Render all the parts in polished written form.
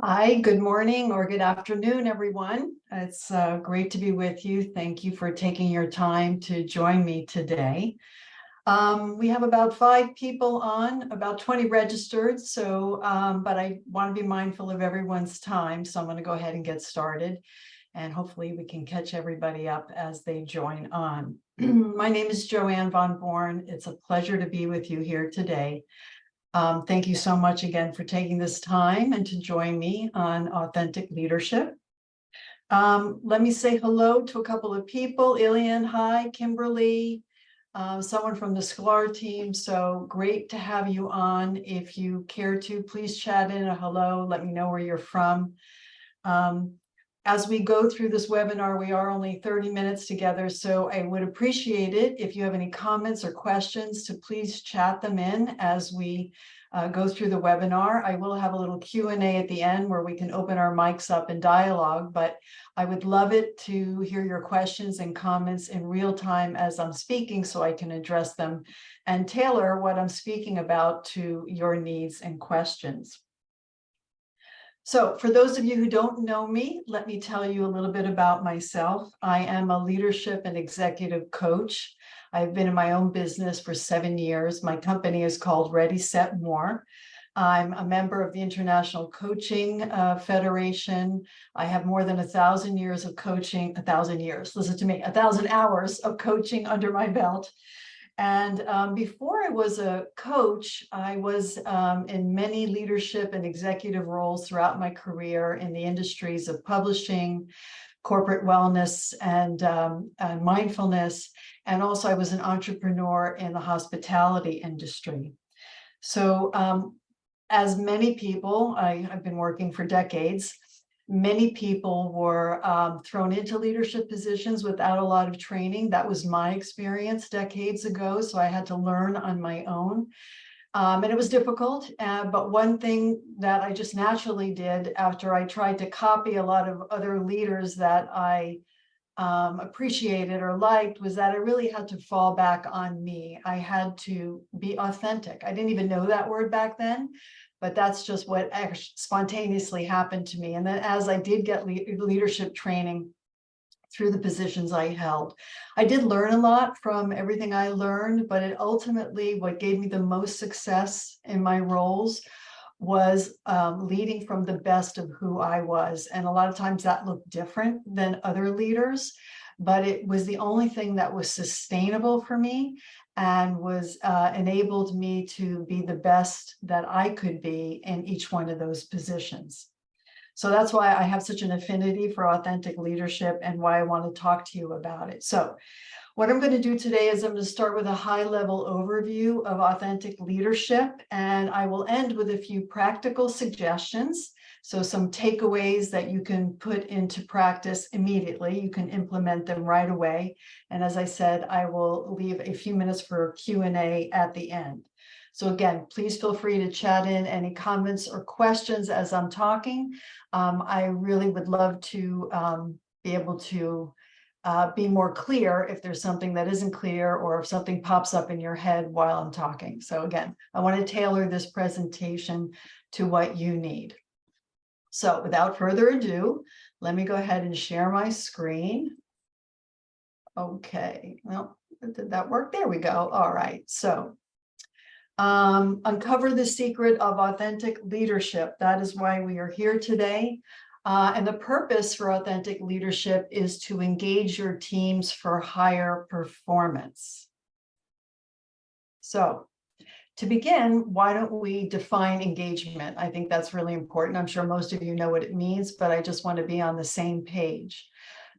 Hi, good morning or good afternoon, everyone. It's great to be with you. Thank you for taking your time to join me today. We have about 5 people on, about 20 registered, but I want to be mindful of everyone's time, so I'm going to go ahead and get started, and hopefully we can catch everybody up as they join on. My name is Jo-Aynne von Born. It's a pleasure to be with you here today. Thank you so much again for taking this time and to join me on Authentic Leadership. Let me say hello to a couple of people. Ilian, hi, Kimberly, someone from the SCLAR team. So great to have you on. If you care to, please chat in a hello. Let me know where you're from. As we go through this webinar, we are only 30 minutes together, so I would appreciate it if you have any comments or questions to please chat them in as we go through the webinar. I will have a little Q&A at the end where we can open our mics up and dialogue, but I would love it to hear your questions and comments in real time as I'm speaking so I can address them and tailor what I'm speaking about to your needs and questions. So for those of you who don't know me, let me tell you a little bit about myself. I am a leadership and executive coach. I've been in my own business for 7 years. My company is called Ready, Set, More. I'm a member of the International Coaching Federation. I have more than 1,000 years of coaching, 1,000 years, listen to me, 1,000 hours of coaching under my belt. And before I was a coach, I was in many leadership and executive roles throughout my career in the industries of publishing, corporate wellness, and mindfulness. And also I was an entrepreneur in the hospitality industry. So as many people, I've been working for decades. Many people were thrown into leadership positions without a lot of training. That was my experience decades ago, so I had to learn on my own. And it was difficult, but one thing that I just naturally did after I tried to copy a lot of other leaders that I appreciated or liked was that I really had to fall back on me. I had to be authentic. I didn't even know that word back then, but that's just what spontaneously happened to me. And then as I did get leadership training through the positions I held, I did learn a lot from everything I learned, but it ultimately, what gave me the most success in my roles was leading from the best of who I was. And a lot of times that looked different than other leaders, but it was the only thing that was sustainable for me and was enabled me to be the best that I could be in each one of those positions. So that's why I have such an affinity for authentic leadership and why I want to talk to you about it. So what I'm going to do today is I'm going to start with a high-level overview of authentic leadership, and I will end with a few practical suggestions. So some takeaways that you can put into practice immediately. You can implement them right away. And as I said, I will leave a few minutes for Q&A at the end. So again, please feel free to chat in any comments or questions as I'm talking. I really would love to be able to be more clear if there's something that isn't clear or if something pops up in your head while I'm talking. So again, I want to tailor this presentation to what you need. So without further ado, let me go ahead and share my screen. Okay, well, did that work? There we go. All right, so uncover the secret of authentic leadership. That is why we are here today. And the purpose for authentic leadership is to engage your teams for higher performance. So to begin, why don't we define engagement? I think that's really important. I'm sure most of you know what it means, but I just want to be on the same page.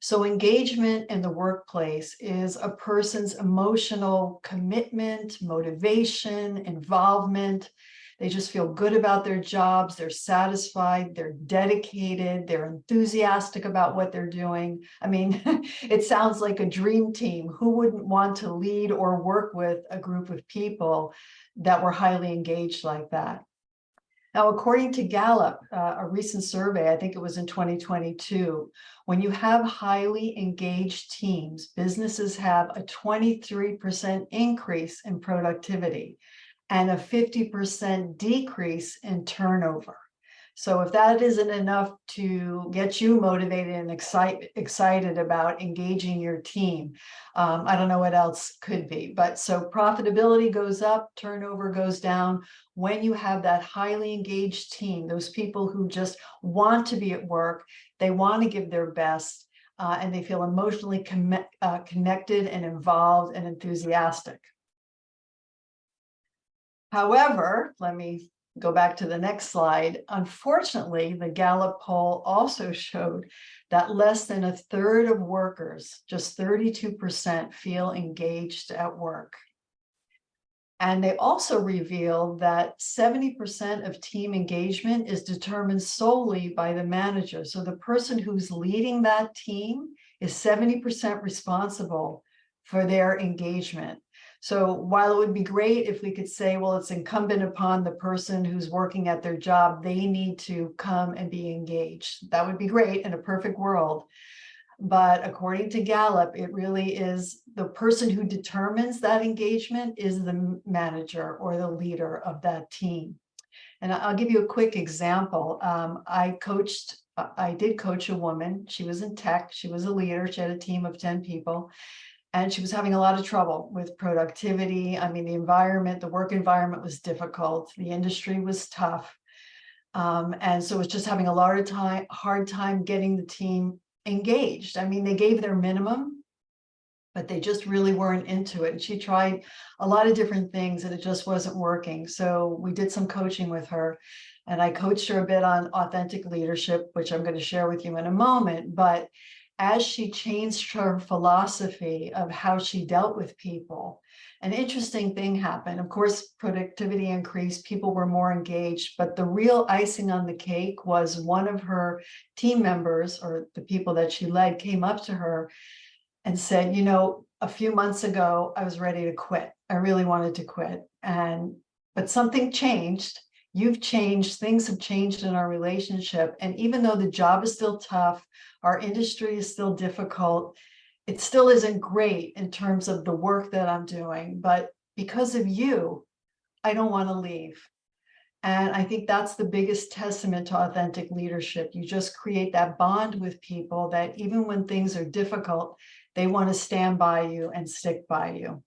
So engagement in the workplace is a person's emotional commitment, motivation, involvement. They just feel good about their jobs, they're satisfied, they're dedicated, they're enthusiastic about what they're doing. I mean, it sounds like a dream team. Who wouldn't want to lead or work with a group of people that were highly engaged like that? Now, according to Gallup, a recent survey, I think it was in 2022, when you have highly engaged teams, businesses have a 23% increase in productivity and a 50% decrease in turnover. So if that isn't enough to get you motivated and excited about engaging your team, I don't know what else could be. But so profitability goes up, turnover goes down when you have that highly engaged team, those people who just want to be at work, they want to give their best, and they feel emotionally connected and involved and enthusiastic. However, let me go back to the next slide. Unfortunately, the Gallup poll also showed that less than a third of workers, just 32%, feel engaged at work. And they also revealed that 70% of team engagement is determined solely by the manager. So the person who's leading that team is 70% responsible for their engagement. So while it would be great if we could say, well, it's incumbent upon the person who's working at their job, they need to come and be engaged. That would be great in a perfect world. But according to Gallup, it really is the person who determines that engagement is the manager or the leader of that team. And I'll give you a quick example. I did coach a woman. She was in tech. She was a leader. She had a team of 10 people. And she was having a lot of trouble with productivity. I mean, the work environment was difficult. The industry was tough. And so it was just having a lot of hard time getting the team engaged. I mean, they gave their minimum, but they just really weren't into it. And she tried a lot of different things and it just wasn't working. So we did some coaching with her, and I coached her a bit on authentic leadership, which I'm going to share with you in a moment. But as she changed her philosophy of how she dealt with people, an interesting thing happened. Of course, productivity increased, people were more engaged, but the real icing on the cake was one of her team members, or the people that she led, came up to her and said, you know, a few months ago, I was ready to quit. I really wanted to quit. But something changed. You've changed, things have changed in our relationship. And even though the job is still tough, our industry is still difficult, it still isn't great in terms of the work that I'm doing. But because of you, I don't want to leave. And I think that's the biggest testament to authentic leadership. You just create that bond with people that even when things are difficult, they want to stand by you and stick by you.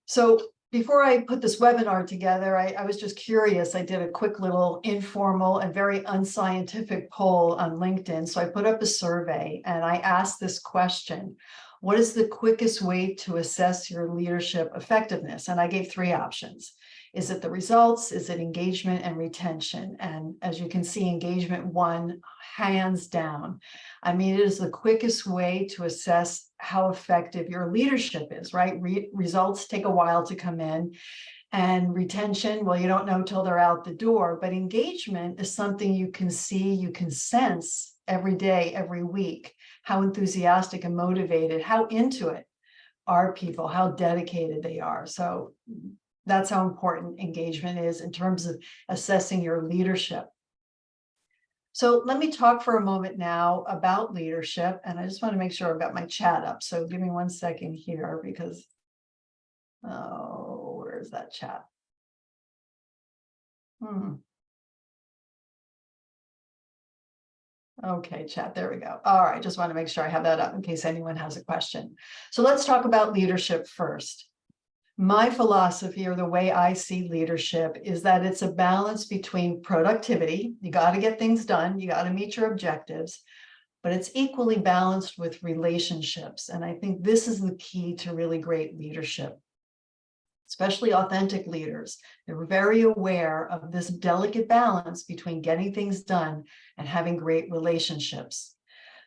So before I put this webinar together, I was just curious. I did a quick little informal and very unscientific poll on LinkedIn. So I put up a survey and I asked this question: what is the quickest way to assess your leadership effectiveness? And I gave 3 options. Is it the results? Is it engagement and retention? And as you can see, engagement won hands down. I mean, it is the quickest way to assess how effective your leadership is, right? Results take a while to come in. And retention, well, you don't know until they're out the door. But engagement is something you can see, you can sense every day, every week, how enthusiastic and motivated, how into it are people, how dedicated they are. So that's how important engagement is in terms of assessing your leadership. So let me talk for a moment now about leadership. And I just want to make sure I've got my chat up. So give me 1 second here because, oh, where's that chat? Okay, chat, there we go. All right, just want to make sure I have that up in case anyone has a question. So let's talk about leadership first. My philosophy, or the way I see leadership, is that it's a balance between productivity. You got to get things done. You got to meet your objectives, but it's equally balanced with relationships. And I think this is the key to really great leadership, especially authentic leaders. They're very aware of this delicate balance between getting things done and having great relationships.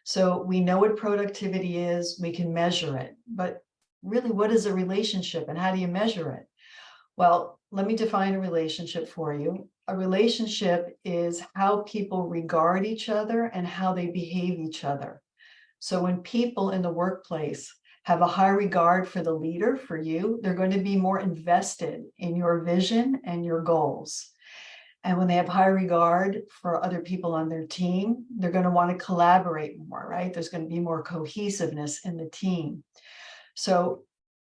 So we know what productivity is, we can measure it, but really, what is a relationship and how do you measure it? Well, let me define a relationship for you. A relationship is how people regard each other and how they behave each other. So when people in the workplace have a high regard for the leader, for you, they're going to be more invested in your vision and your goals. And when they have high regard for other people on their team, they're going to want to collaborate more, right? There's going to be more cohesiveness in the team. So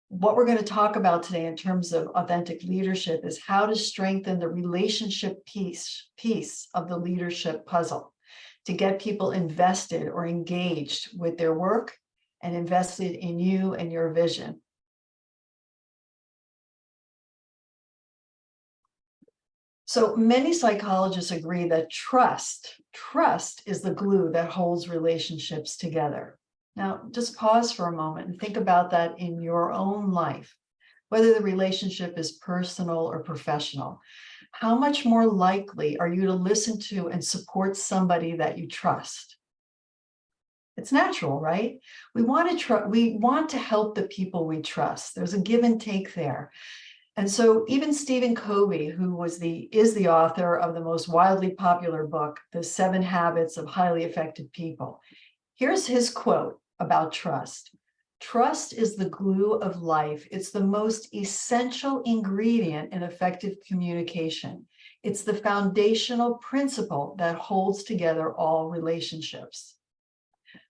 What we're going to talk about today in terms of authentic leadership is how to strengthen the relationship piece of the leadership puzzle to get people invested or engaged with their work and invested in you and your vision. So many psychologists agree that trust is the glue that holds relationships together. Now, just pause for a moment and think about that in your own life, whether the relationship is personal or professional. How much more likely are you to listen to and support somebody that you trust? It's natural, right? We want to help the people we trust. There's a give and take there. And so even Stephen Covey, who is the author of the most widely popular book, The 7 Habits of Highly Effective People, here's his quote about trust. Trust is the glue of life. It's the most essential ingredient in effective communication. It's the foundational principle that holds together all relationships.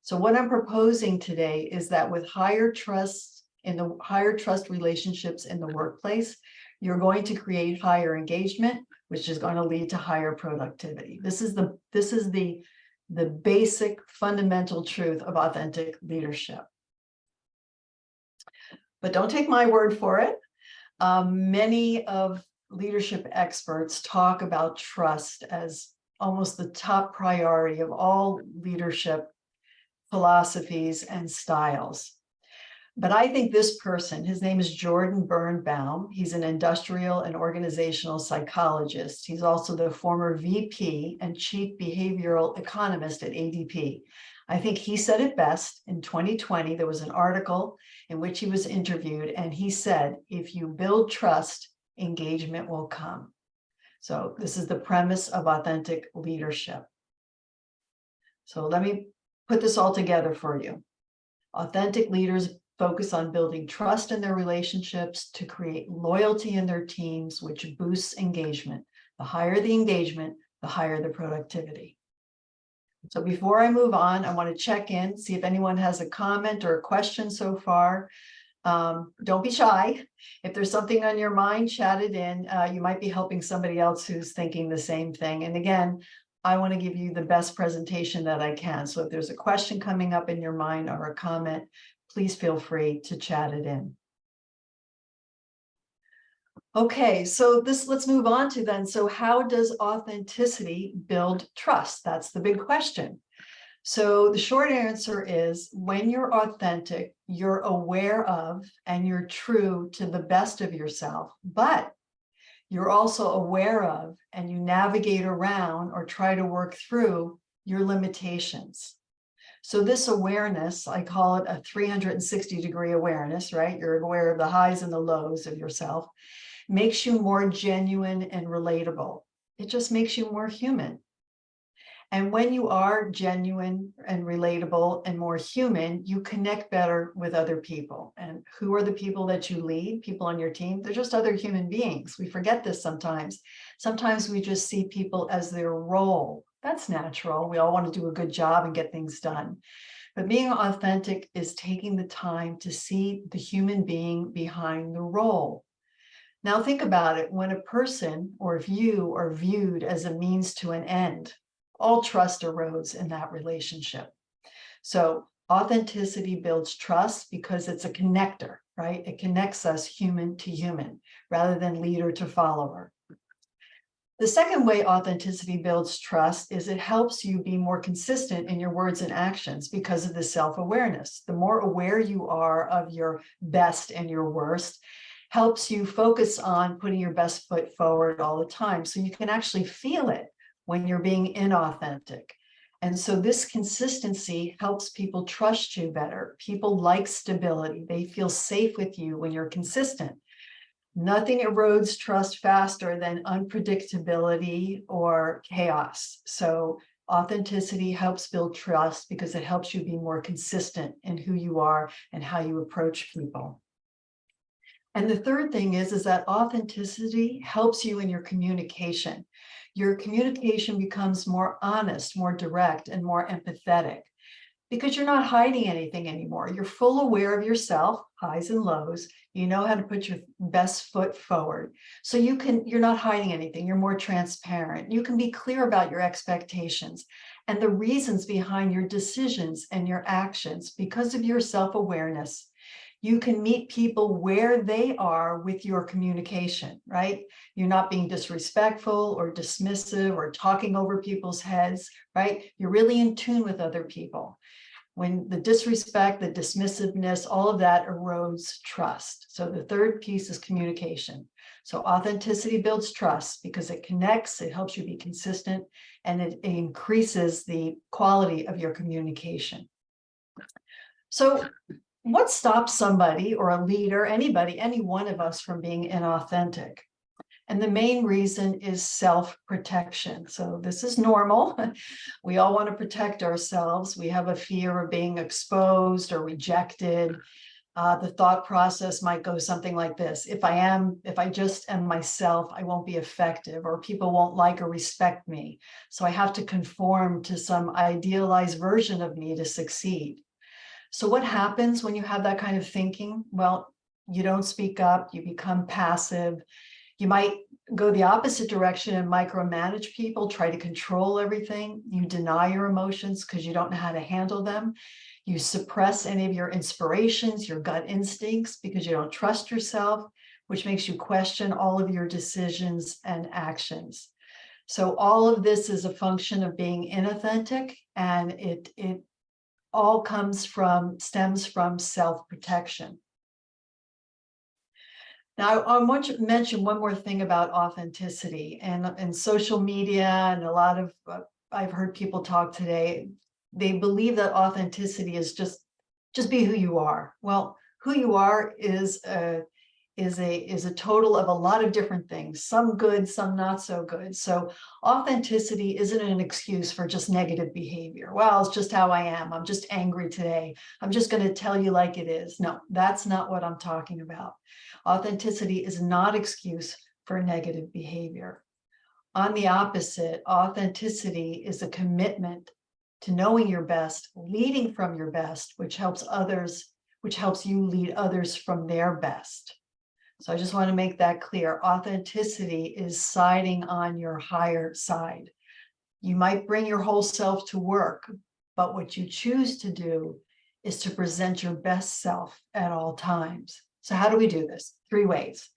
So what I'm proposing today is that with higher trust relationships in the workplace, you're going to create higher engagement, which is going to lead to higher productivity. This is the basic fundamental truth of authentic leadership. But don't take my word for it. Many of leadership experts talk about trust as almost the top priority of all leadership philosophies and styles. But I think this person, his name is Jordan Birnbaum. He's an industrial and organizational psychologist. He's also the former VP and chief behavioral economist at ADP. I think he said it best. In 2020, there was an article in which he was interviewed, and he said, if you build trust, engagement will come. So this is the premise of authentic leadership. So let me put this all together for you. Authentic leaders focus on building trust in their relationships to create loyalty in their teams, which boosts engagement. The higher the engagement, the higher the productivity. So before I move on, I want to check in, see if anyone has a comment or a question so far. Don't be shy. If there's something on your mind, chat it in. You might be helping somebody else who's thinking the same thing. And again, I want to give you the best presentation that I can. So if there's a question coming up in your mind or a comment, please feel free to chat it in. Okay, so let's move on to then. So how does authenticity build trust? That's the big question. So the short answer is when you're authentic, you're aware of and you're true to the best of yourself, but you're also aware of and you navigate around or try to work through your limitations. So this awareness, I call it a 360-degree awareness, right? You're aware of the highs and the lows of yourself, makes you more genuine and relatable. It just makes you more human. And when you are genuine and relatable and more human, you connect better with other people. And who are the people that you lead? People on your team? They're just other human beings. We forget this sometimes. Sometimes we just see people as their role. That's natural. We all want to do a good job and get things done. But being authentic is taking the time to see the human being behind the role. Now think about it. When a person or if you are viewed as a means to an end, all trust erodes in that relationship. So authenticity builds trust because it's a connector, right? It connects us human to human rather than leader to follower. The second way authenticity builds trust is it helps you be more consistent in your words and actions because of the self-awareness. The more aware you are of your best and your worst, helps you focus on putting your best foot forward all the time. So you can actually feel it when you're being inauthentic. And so this consistency helps people trust you better. People like stability. They feel safe with you when you're consistent. Nothing erodes trust faster than unpredictability or chaos. So authenticity helps build trust because it helps you be more consistent in who you are and how you approach people. And the third thing is that authenticity helps you in your communication. Your communication becomes more honest, more direct, and more empathetic. because you're not hiding anything anymore. You're full aware of yourself, highs and lows. You know how to put your best foot forward. So you're not hiding anything. You're more transparent. You can be clear about your expectations and the reasons behind your decisions and your actions because of your self-awareness. You can meet people where they are with your communication, right? You're not being disrespectful or dismissive or talking over people's heads, right? You're really in tune with other people. When the disrespect, the dismissiveness, all of that erodes trust. So the third piece is communication. So authenticity builds trust because it connects, it helps you be consistent, and it increases the quality of your communication. So what stops somebody or a leader, anybody, any one of us from being inauthentic? And the main reason is self-protection. So this is normal. We all want to protect ourselves. We have a fear of being exposed or rejected. The thought process might go something like this: if I just am myself, I won't be effective, or people won't like or respect me. So I have to conform to some idealized version of me to succeed. So what happens when you have that kind of thinking? Well, you don't speak up, you become passive. You might go the opposite direction and micromanage people, try to control everything. You deny your emotions because you don't know how to handle them. You suppress any of your inspirations, your gut instincts, because you don't trust yourself, which makes you question all of your decisions and actions. So all of this is a function of being inauthentic, and it all stems from self-protection. Now, I want to mention one more thing about authenticity and social media, and a lot of, I've heard people talk today, they believe that authenticity is just be who you are. Well, who you are is a total of a lot of different things, some good, some not so good. So authenticity isn't an excuse for just negative behavior. Well, it's just how I am. I'm just angry today. I'm just going to tell you like it is. No, that's not what I'm talking about. Authenticity is not excuse for negative behavior. On the opposite, authenticity is a commitment to knowing your best, leading from your best, which helps you lead others from their best. So I just want to make that clear. Authenticity is siding on your higher side. You might bring your whole self to work, but what you choose to do is to present your best self at all times. So how do we do this? 3 ways.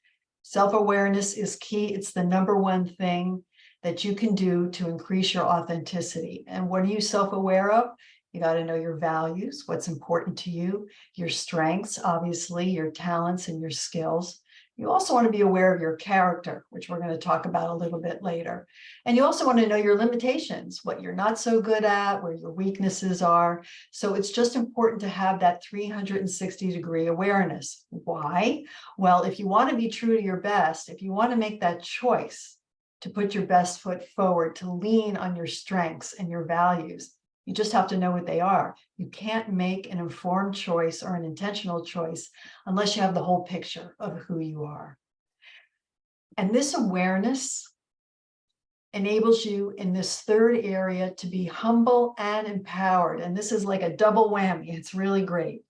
Self-awareness is key. It's the number one thing that you can do to increase your authenticity. And what are you self-aware of? You got to know your values, what's important to you, your strengths, obviously, your talents and your skills. You also want to be aware of your character, which we're going to talk about a little bit later. And you also want to know your limitations, what you're not so good at, where your weaknesses are. So it's just important to have that 360-degree awareness. Why? Well, if you want to be true to your best, if you want to make that choice to put your best foot forward, to lean on your strengths and your values, you just have to know what they are. You can't make an informed choice or an intentional choice unless you have the whole picture of who you are. And this awareness enables you in this third area to be humble and empowered. And this is like a double whammy. It's really great.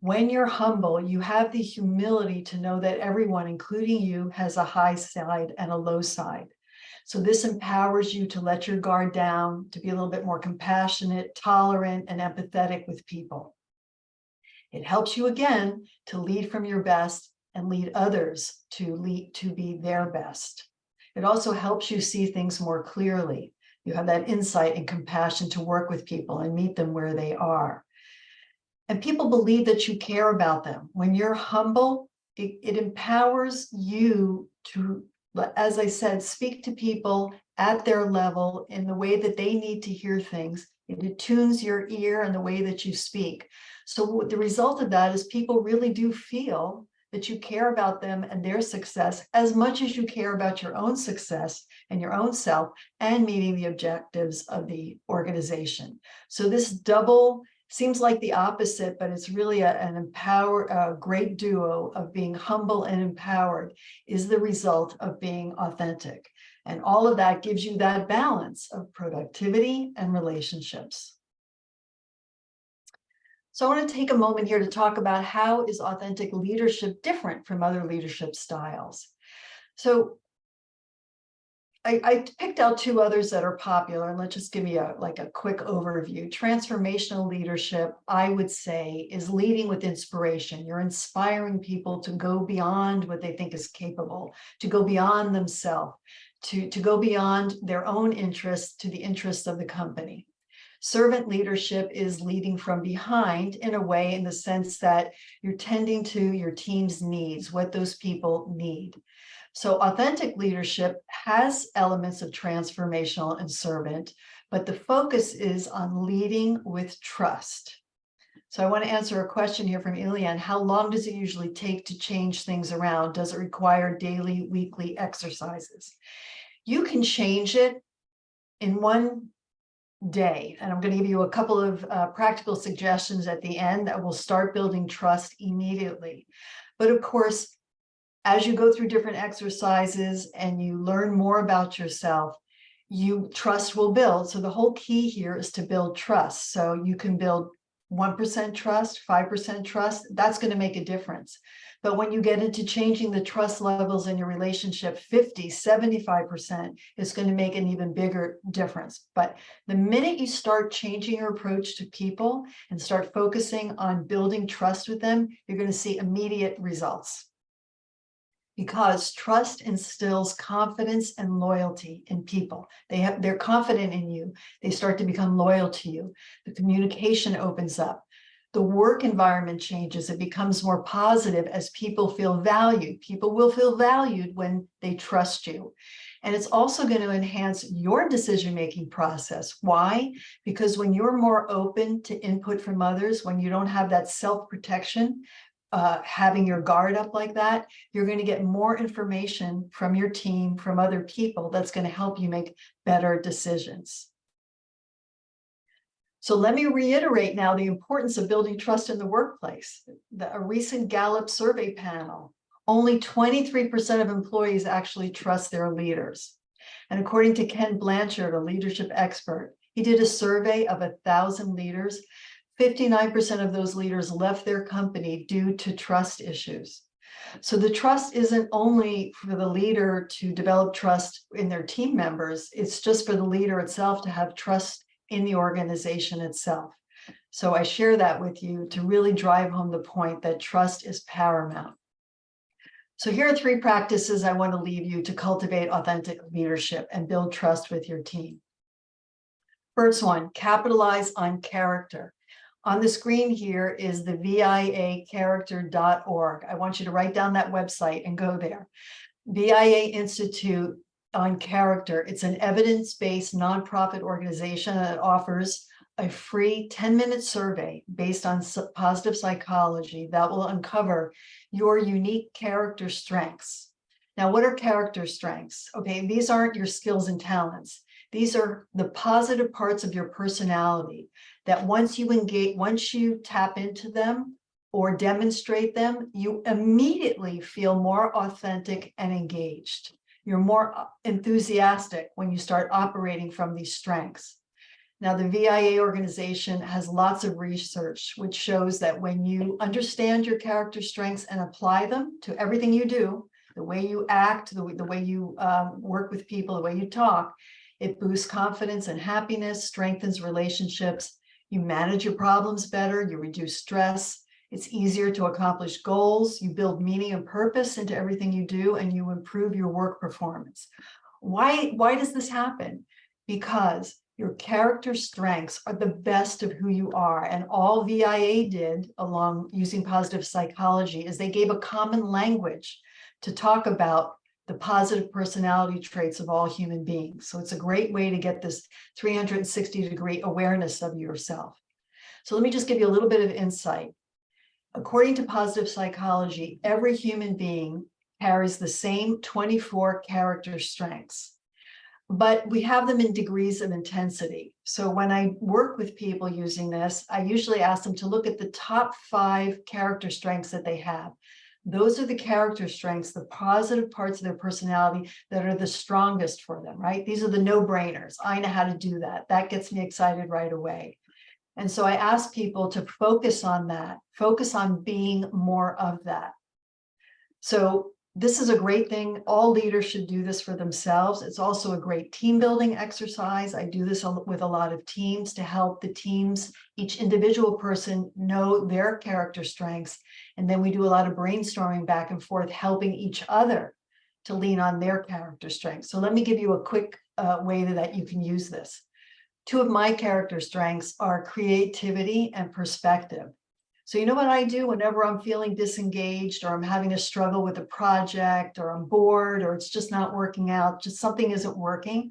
When you're humble, you have the humility to know that everyone, including you, has a high side and a low side. So this empowers you to let your guard down, to be a little bit more compassionate, tolerant, and empathetic with people. It helps you, again, to lead from your best and lead others to be their best. It also helps you see things more clearly. You have that insight and compassion to work with people and meet them where they are. And people believe that you care about them. When you're humble, it empowers you to, as I said, speak to people at their level in the way that they need to hear things. It attunes your ear and the way that you speak. So the result of that is people really do feel that you care about them and their success as much as you care about your own success and your own self and meeting the objectives of the organization. So this double seems like the opposite, but it's really a great duo of being humble and empowered is the result of being authentic. And all of that gives you that balance of productivity and relationships. So I want to take a moment here to talk about how is authentic leadership different from other leadership styles. So I picked out two others that are popular, and let's just give you a quick overview. Transformational leadership, I would say, is leading with inspiration. You're inspiring people to go beyond what they think is capable, to go beyond themselves, to go beyond their own interests to the interests of the company. Servant leadership is leading from behind in a way, in the sense that you're tending to your team's needs, what those people need. So authentic leadership has elements of transformational and servant, but the focus is on leading with trust. So I want to answer a question here from Ilian. How long does it usually take to change things around? Does it require daily, weekly exercises? You can change it in one day. And I'm going to give you a couple of practical suggestions at the end that will start building trust immediately. But of course, as you go through different exercises and you learn more about yourself, trust will build. So the whole key here is to build trust. So you can build 1% trust, 5% trust, that's going to make a difference. But when you get into changing the trust levels in your relationship, 50, 75%, is going to make an even bigger difference. But the minute you start changing your approach to people and start focusing on building trust with them, you're going to see immediate results. Because trust instills confidence and loyalty in people. They're confident in you. They start to become loyal to you. The communication opens up. The work environment changes. It becomes more positive as people feel valued. People will feel valued when they trust you. And it's also going to enhance your decision-making process. Why? Because when you're more open to input from others, when you don't have that self-protection, having your guard up like that, you're going to get more information from your team, from other people, that's going to help you make better decisions. So let me reiterate now the importance of building trust in the workplace. A recent Gallup survey panel, only 23% of employees actually trust their leaders. And according to Ken Blanchard, a leadership expert, he did a survey of 1,000 leaders. 59% of those leaders left their company due to trust issues. So the trust isn't only for the leader to develop trust in their team members, it's just for the leader itself to have trust in the organization itself. So I share that with you to really drive home the point that trust is paramount. So here are 3 practices I want to leave you to cultivate authentic leadership and build trust with your team. First one, capitalize on character. On the screen here is the viacharacter.org. I want you to write down that website and go there. VIA Institute on Character. It's an evidence-based nonprofit organization that offers a free 10-minute survey based on positive psychology that will uncover your unique character strengths. Now, what are character strengths? Okay, these aren't your skills and talents. These are the positive parts of your personality that once you tap into them or demonstrate them, you immediately feel more authentic and engaged. You're more enthusiastic when you start operating from these strengths. Now, the VIA organization has lots of research which shows that when you understand your character strengths and apply them to everything you do, the way you act, the way you work with people, the way you talk, it boosts confidence and happiness, strengthens relationships. You manage your problems better, you reduce stress. It's easier to accomplish goals. You build meaning and purpose into everything you do, and you improve your work performance. Why does this happen? Because your character strengths are the best of who you are. And all VIA did, along using positive psychology, is they gave a common language to talk about the positive personality traits of all human beings. So it's a great way to get this 360-degree awareness of yourself. So let me just give you a little bit of insight. According to positive psychology, every human being carries the same 24 character strengths, but we have them in degrees of intensity. So when I work with people using this, I usually ask them to look at the top 5 character strengths that they have. Those are the character strengths, the positive parts of their personality that are the strongest for them, right? These are the no-brainers. I know how to do that. That gets me excited right away. And so I ask people to focus on that, focus on being more of that. So this is a great thing. All leaders should do this for themselves. It's also a great team building exercise. I do this with a lot of teams to help the teams, each individual person know their character strengths. And then we do a lot of brainstorming back and forth, helping each other to lean on their character strengths. So let me give you a quick way that you can use this. Two of my character strengths are creativity and perspective. So you know what I do whenever I'm feeling disengaged, or I'm having a struggle with a project, or I'm bored, or it's just not working out, just something isn't working,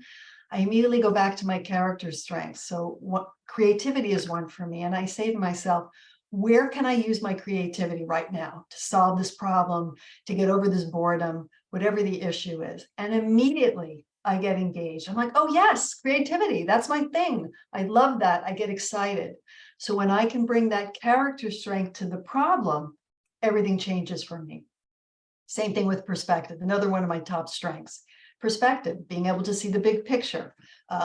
I immediately go back to my character strengths. So what creativity is one for me. And I say to myself, where can I use my creativity right now to solve this problem, to get over this boredom, whatever the issue is? And immediately I get engaged. I'm like, oh yes, creativity, that's my thing. I love that. I get excited. So when I can bring that character strength to the problem, everything changes for me. Same thing with perspective, another one of my top strengths. Perspective, being able to see the big picture,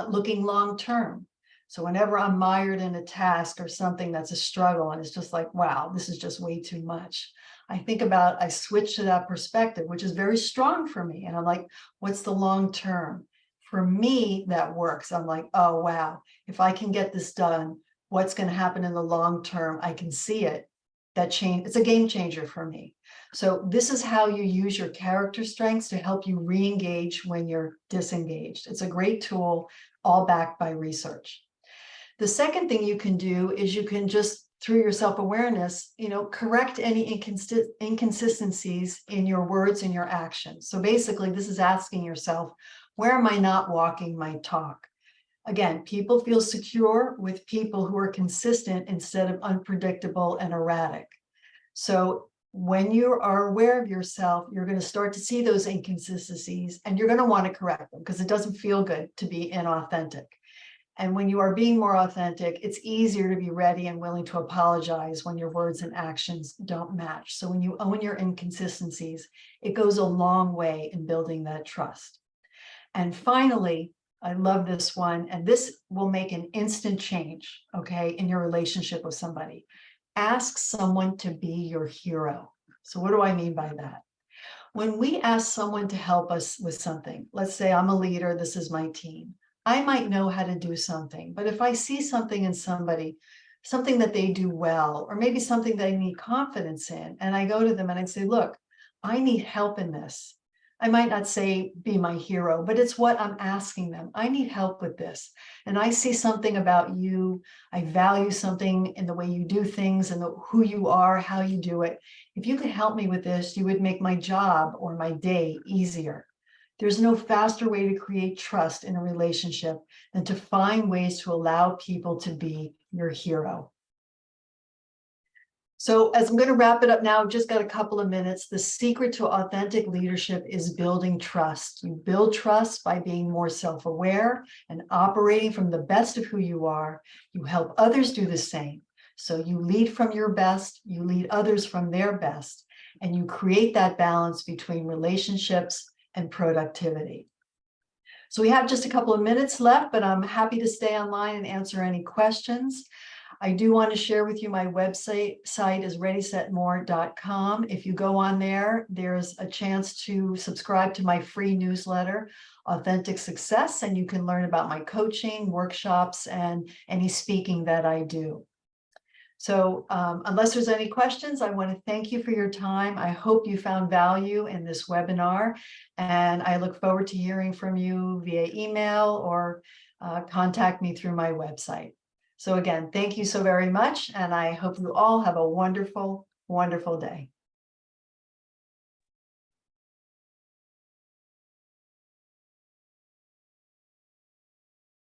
looking long term. So whenever I'm mired in a task or something that's a struggle and it's just like, wow, this is just way too much, I switch to that perspective, which is very strong for me. And I'm like, what's the long term? For me, that works. I'm like, oh, wow, if I can get this done, what's going to happen in the long term? I can see it. That change, it's a game changer for me. So this is how you use your character strengths to help you re-engage when you're disengaged. It's a great tool, all backed by research. The second thing you can do is you can just, through your self-awareness, correct any inconsistencies in your words and your actions. So basically, this is asking yourself, where am I not walking my talk? Again, people feel secure with people who are consistent instead of unpredictable and erratic. So when you are aware of yourself, you're going to start to see those inconsistencies and you're going to want to correct them because it doesn't feel good to be inauthentic. And when you are being more authentic, it's easier to be ready and willing to apologize when your words and actions don't match. So when you own your inconsistencies, it goes a long way in building that trust. And finally, I love this one, and this will make an instant change, okay, in your relationship with somebody. Ask someone to be your hero. So what do I mean by that? When we ask someone to help us with something, let's say I'm a leader, this is my team. I might know how to do something, but if I see something in somebody, something that they do well, or maybe something that I need confidence in, and I go to them and I say, look, I need help in this. I might not say be my hero, but it's what I'm asking them. I need help with this. And I see something about you. I value something in the way you do things and who you are, how you do it. If you could help me with this, you would make my job or my day easier. There's no faster way to create trust in a relationship than to find ways to allow people to be your hero. So as I'm going to wrap it up now, I've just got a couple of minutes. The secret to authentic leadership is building trust. You build trust by being more self-aware and operating from the best of who you are. You help others do the same. So you lead from your best, you lead others from their best, and you create that balance between relationships and productivity. So we have just a couple of minutes left, but I'm happy to stay online and answer any questions. I do want to share with you my website is readysetmore.com. If you go on there, there's a chance to subscribe to my free newsletter, Authentic Success, and you can learn about my coaching, workshops, and any speaking that I do. So unless there's any questions, I want to thank you for your time. I hope you found value in this webinar, and I look forward to hearing from you via email or contact me through my website. So again, thank you so very much, and I hope you all have a wonderful, wonderful day.